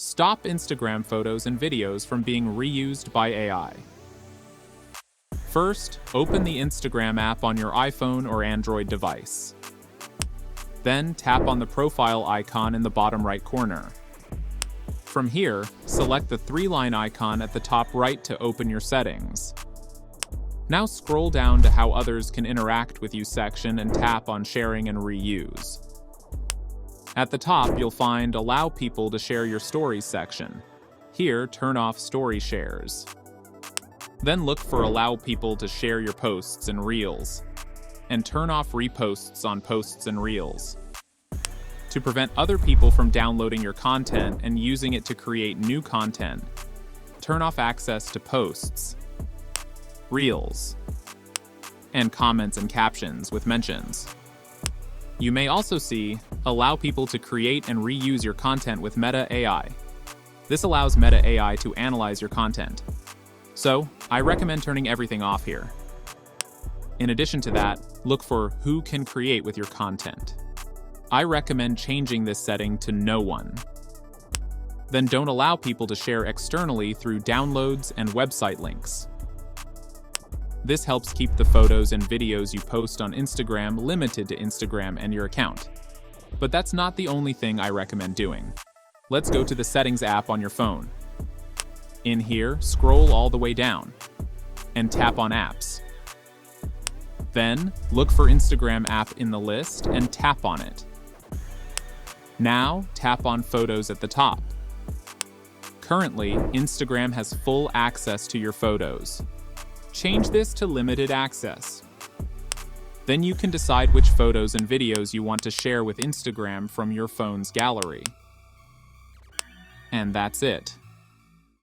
Stop Instagram photos and videos from being reused by AI. First, open the Instagram app on your iPhone or Android device. Then tap on the profile icon in the bottom right corner. From here, select the three-line icon at the top right to open your settings. Now scroll down to How Others Can Interact with You section and tap on Sharing and Reuse. At the top, you'll find Allow People to Share Your Stories section. Here, turn off Story Shares. Then look for Allow People to Share Your Posts and Reels, and turn off reposts on posts and reels. To prevent other people from downloading your content and using it to create new content, turn off access to posts, reels, and comments and captions with mentions. You may also see Allow People to Create and Reuse Your Content with Meta AI. This allows Meta AI to analyze your content. So, I recommend turning everything off here. In addition to that, look for Who Can Create with Your Content. I recommend changing this setting to No One. Then don't allow people to share externally through downloads and website links. This helps keep the photos and videos you post on Instagram limited to Instagram and your account. But that's not the only thing I recommend doing. Let's go to the Settings app on your phone. In here, scroll all the way down and tap on Apps. Then, look for Instagram app in the list and tap on it. Now, tap on Photos at the top. Currently, Instagram has full access to your photos. Change this to limited access. Then you can decide which photos and videos you want to share with Instagram from your phone's gallery. And that's it.